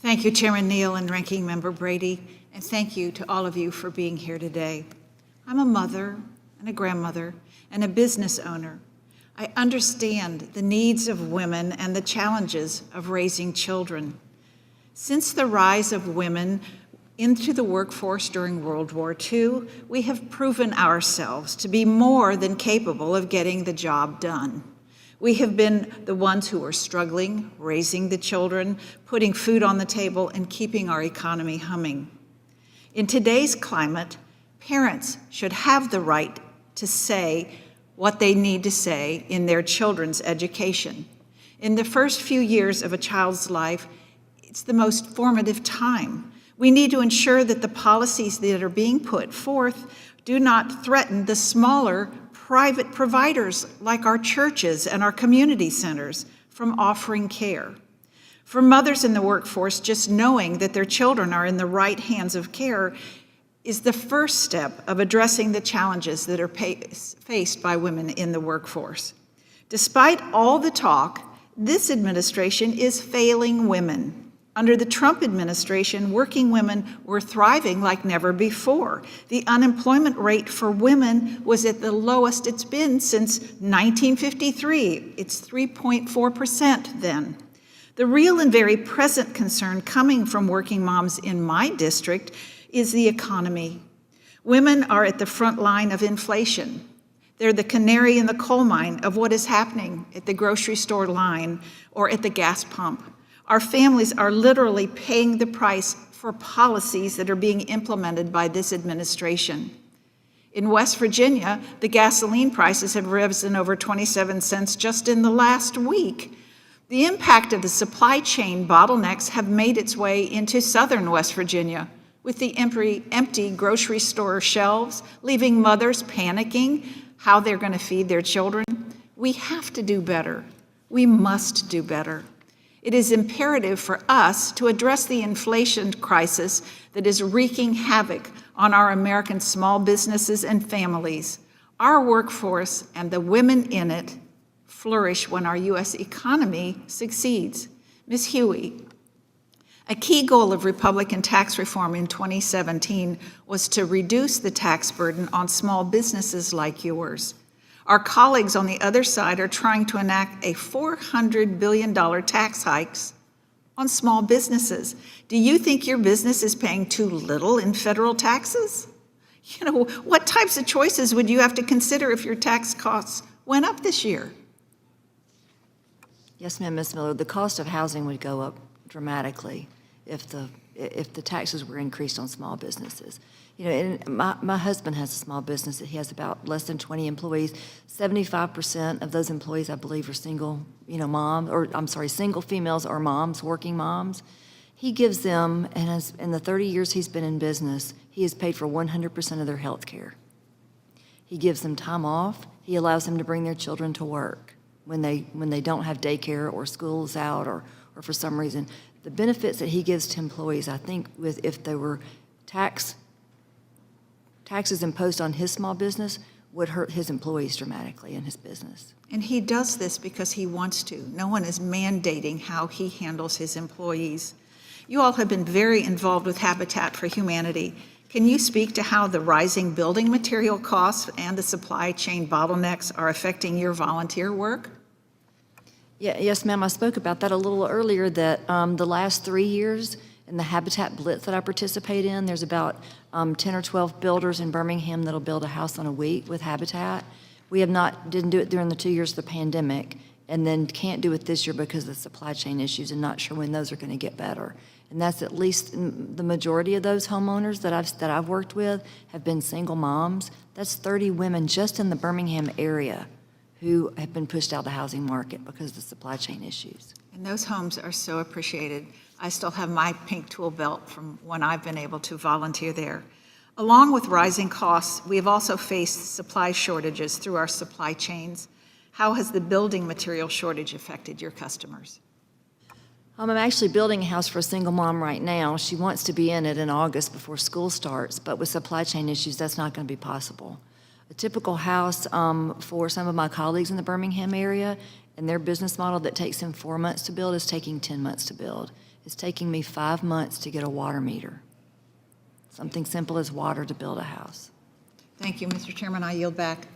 Thank you, Chairman Neal and Ranking Member Brady, and thank you to all of you for being here today. I'm a mother and a grandmother and a business owner. I understand the needs of women and the challenges of raising children. Since the rise of women into the workforce during World War II, we have proven ourselves to be more than capable of getting the job done. We have been the ones who are struggling, raising the children, putting food on the table, and keeping our economy humming. In today's climate, parents should have the right to say what they need to say in their children's education. In the first few years of a child's life, it's the most formative time. We need to ensure that the policies that are being put forth do not threaten the smaller private providers like our churches and our community centers from offering care. For mothers in the workforce, just knowing that their children are in the right hands of care is the first step of addressing the challenges that are faced by women in the workforce. Despite all the talk, this administration is failing women. Under the Trump administration, working women were thriving like never before. The unemployment rate for women was at the lowest it's been since 1953. It's 3.4% then. The real and very present concern coming from working moms in my district is the economy. Women are at the front line of inflation. They're the canary in the coal mine of what is happening at the grocery store line or at the gas pump. Our families are literally paying the price for policies that are being implemented by this administration. In West Virginia, the gasoline prices have risen over 27 cents just in the last week. The impact of the supply chain bottlenecks have made its way into southern West Virginia, with the empty grocery store shelves, leaving mothers panicking how they're going to feed their children. We have to do better. We must do better. It is imperative for us to address the inflation crisis that is wreaking havoc on our American small businesses and families. Our workforce and the women in it flourish when our U.S. economy succeeds. Ms. Huey, a key goal of Republican tax reform in 2017 was to reduce the tax burden on small businesses like yours. Our colleagues on the other side are trying to enact a $400 billion tax hikes on small businesses. Do you think your business is paying too little in federal taxes? You know, what types of choices would you have to consider if your tax costs went up this year? Yes, ma'am, Ms. Miller. The cost of housing would go up dramatically if the taxes were increased on small businesses. You know, and my husband has a small business. He has about less than 20 employees. 75% of those employees, I believe, are single, single females or moms, working moms. He gives them, and in the 30 years he's been in business, he has paid for 100% of their health care. He gives them time off. He allows them to bring their children to work when they don't have daycare or school's out or for some reason. The benefits that he gives to employees, I think, if there were taxes imposed on his small business, would hurt his employees dramatically in his business. And he does this because he wants to. No one is mandating how he handles his employees. You all have been very involved with Habitat for Humanity. Can you speak to how the rising building material costs and the supply chain bottlenecks are affecting your volunteer work? Yes, ma'am. I spoke about that a little earlier, that the last 3 years in the Habitat Blitz that I participate in, there's about 10 or 12 builders in Birmingham that'll build a house in a week with Habitat. We didn't do it during the 2 years of the pandemic, and then can't do it this year because of the supply chain issues and not sure when those are going to get better. And that's at least the majority of those homeowners that I've worked with have been single moms. That's 30 women just in the Birmingham area who have been pushed out of the housing market because of the supply chain issues. And those homes are so appreciated. I still have my pink tool belt from when I've been able to volunteer there. Along with rising costs, we have also faced supply shortages through our supply chains. How has the building material shortage affected your customers? I'm actually building a house for a single mom right now. She wants to be in it in August before school starts, but with supply chain issues, that's not going to be possible. A typical house for some of my colleagues in the Birmingham area and their business model that takes them 4 months to build is taking 10 months to build. It's taking me 5 months to get a water meter. Something simple as water to build a house. Thank you, Mr. Chairman. I yield back.